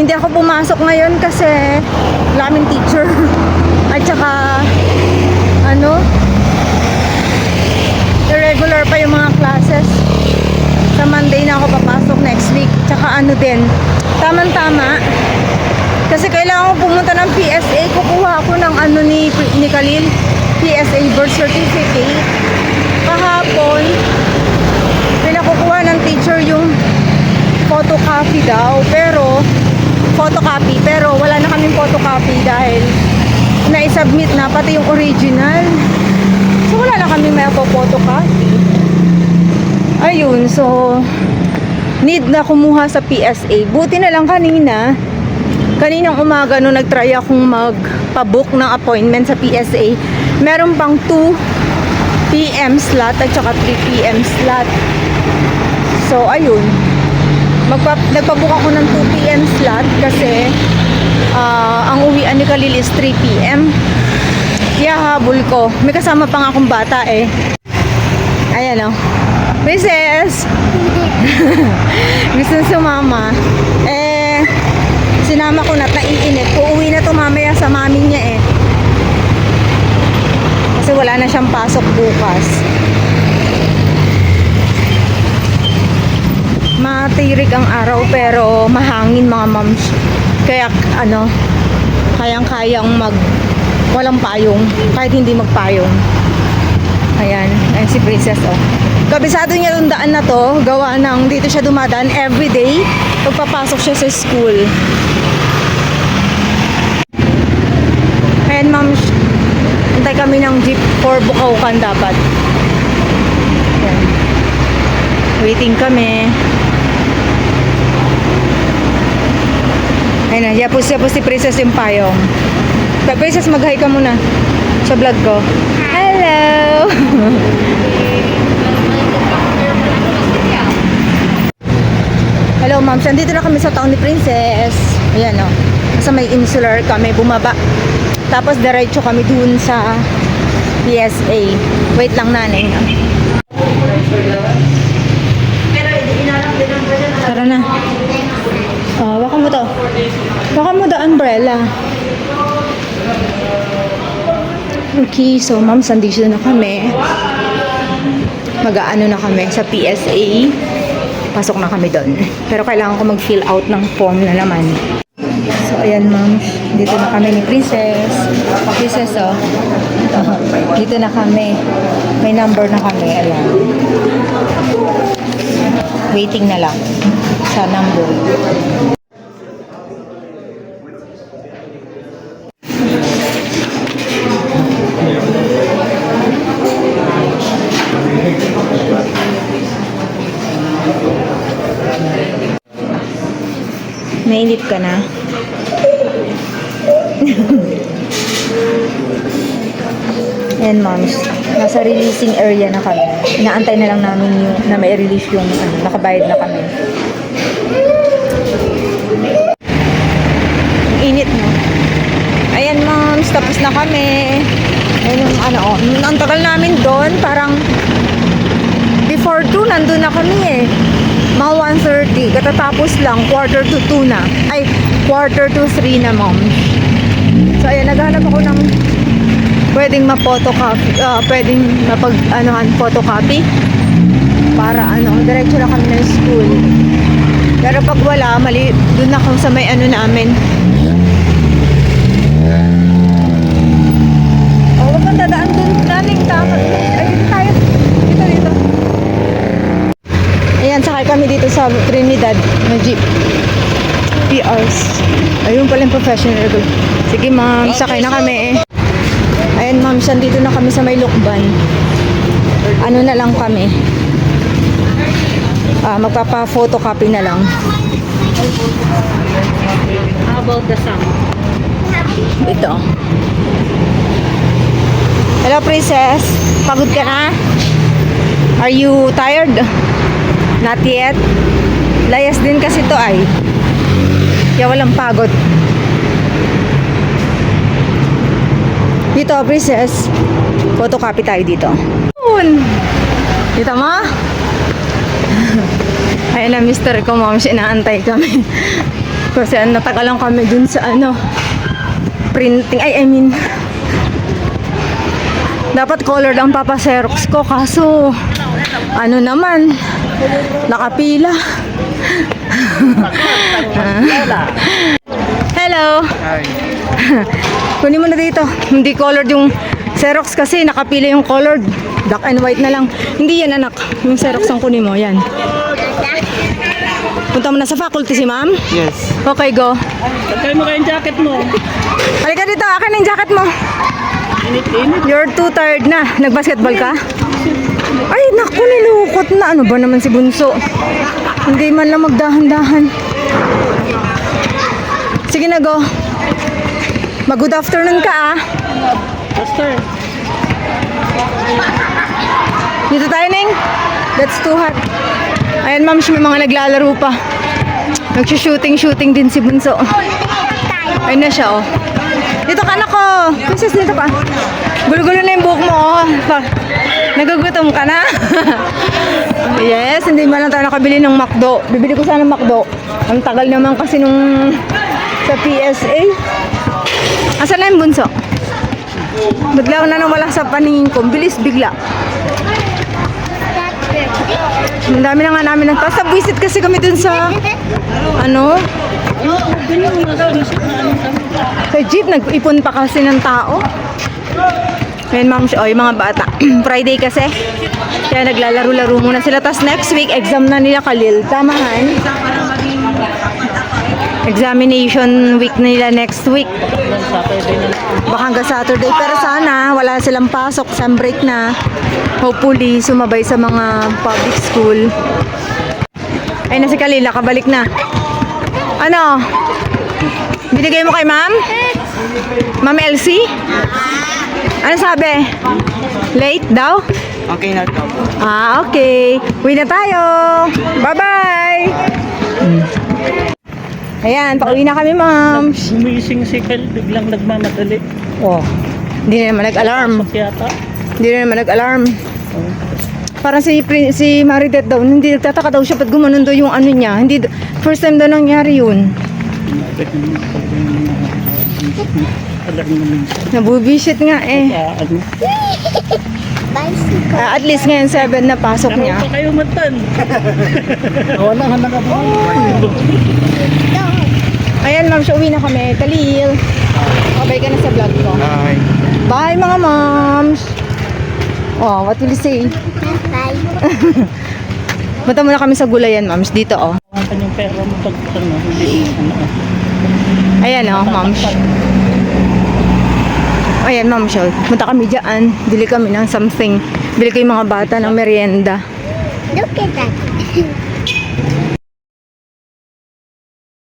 hindi ako pumasok ngayon kasi wala kaming teacher. At saka, irregular pa yung mga classes. Sa Monday na ako papasok next week. Tsaka din, tamang-tama. Kasi kailangan ko pumunta ng PSA. Kukuha ako ng ni Khalil. PSA birth certificate. Kahapon, pinakukuha ng teacher yung photocopy daw. Pero wala na kaming photocopy dahil na-submit na pati yung original. So wala na kaming may photocopy. Ayun, so need na kumuha sa PSA. Buti na lang kaninang umaga nung nagtry akong magpabook ng appointment sa PSA, meron pang 2 PM slot at saka 3 PM slot. So ayun, nagpabook ako ng 2 PM slot kasi ang uwian ni Khalil is 3 PM. Kaya habol ko. May kasama pa nga akong bata eh. Ayan o. Princess! Gusto sumama. Sinama ko na naiinit. Uuwi na to mamaya sa mami niya eh. Kasi wala na siyang pasok bukas. Matirig ang araw pero mahangin mga moms. Kaya kayang-kayang walang payong kahit hindi magpayong. Ayan si Princess oh. Kabisado niya yung daan na to, gawa ng dito siya dumadaan everyday pagpapasok siya sa school. Ayan ma'am, antay kami ng jeep for Bukawkan dapat. Ayan. Waiting kami. Ayan na, yapos si Princess yung payong. Princess, mag-hi ka muna sa vlog ko. Hello! Hello ma'am, nandito na kami sa town ni Princess. Ayan o, nasa may insular kami, bumaba. Tapos diretso kami dun sa PSA. Wait lang nanay. Tara na. Waka mo to. Waka mo the umbrella. Okay, so ma'am, nandito na kami. Mag-aano na kami sa PSA. Pasok na kami doon. Pero kailangan ko mag-fill out ng form na naman. So, ayan ma'am. Dito na kami ni Princess. Princess, oh. Dito na kami. May number na kami. Ayan. Waiting na lang sa number. Nainip ka na? Ayan moms, nasa releasing area na kami. Inaantay na lang namin na may release yung nakabayad na kami. Init no? Ayan moms, tapos na kami. Ayan yung ang tagal namin doon, parang before 2 nandun na kami eh. Mga 1:30, katatapos lang, 1:45 na. Ay, 1:45 na mom. So ayan, naghanap ako ng pwedeng ma-photocopy, pwedeng photocopy para diretso na kami ng school. Pero pag wala, dun ako sa may namin. Huwag kang dadaan dun namin, ayun tayo, dito. Ayan, sakay kami dito sa Trinidad na jeep. PRs. Ayun pala yung professional. Sige ma'am, sakay na kami. Ayan ma'am, dito na kami sa may Lukban. Na lang kami. Magpapa-photocopy na lang. How about the sound? Ito. Hello Princess, pagod ka na? Are you tired? Not yet. Layas din kasi to ay. Kaya walang pagod. Dito, Princess. Photocopy tayo dito. Dito mo? Ayun na, mister ko, mom. Inaantay kami. Kasi natagalan kami dun sa ano, printing. I mean, dapat colored ang papaserox ko. Kaso, ano naman, nakapila. Hello. Hi. Kunin mo na dito. Hindi colored yung Xerox kasi nakapila yung colored. Black and white na lang. Hindi yan anak. Yung Xerox ang kunin mo. Yan. Punta mo na sa faculty si ma'am. Yes. Okay, go. Pagkay mo kayong jacket mo. Halika dito. Akin yung jacket mo. Init-init. You're too tired na. Nag-basketball ka? Ay, naku, nilukot na. Ano ba naman si Bunso? Hindi man lang magdahan-dahan. Sige na, go. Mag-good afternoon ka, ah. Buster. Dito tayo, Ning. That's too hot. Ayan, ma'am, may mga naglalaro pa. Nag-shooting din si Bunso. Ayun na siya, oh. Dito ka, anak ko. Princess, dito ka. Gulo-gulo na yung buhok mo, oh. Nagugutom ka na. Yes, hindi man lang tayo nakabili ng McDo. Bibili ko sana ng McDo. Ang tagal naman kasi nung sa PSA. Asan na yung Bunso? Bigla na nawala sa paningin ko. Bilis bigla. Ang dami na nga namin ng tapos nabwisit kasi kami dun sa ano? Sa jeep, nag-ipon pa kasi ng tao. Ngayon ma'am, yung mga bata. Friday kasi. Kaya naglalaro-laro muna sila. Tapos next week, exam na nila Khalil. Tamahan. Examination week nila next week. Baka hanggang Saturday. Pero sana, wala silang pasok. Some break na. Hopefully, sumabay sa mga public school. Ay, na si Kalila. Kabalik na. Ano? Binigay mo kay ma'am? Ma'am Elsie? Ano sabi? Late daw? Okay na ito. Ah, okay. Uwi na tayo. Bye-bye. Ayan, pauwi na kami, ma'am. Gumising si Kel, biglang nagmamadali. Oh, hindi na naman nag-alarm. Yata. Hindi na naman nag-alarm. Parang si Maridet daw, hindi nagtataka daw siya pag gumanon daw yung ano niya. Hindi, first time daw nangyari yun. Alarm naman siya. Nabubisit nga eh. Ano? At least ngayon 7 na pasok niya. Ano pa kayo matan? Wala ka na po. Ayan, ma'am, siya uwi na kami. Kalil. Babay ka na sa vlog ko. Hi. Bye, mga moms. Oh, what will you say? Bye. Punta muna kami sa gulayan, moms. Dito, oh. Ang yung pera mo pag ano, hindi ano. Ayan, oh, moms. Ayan, ma'am, siya. Punta kami dyan. Bili kami ng something. Bili ko yung mga bata ng merienda. Look at that.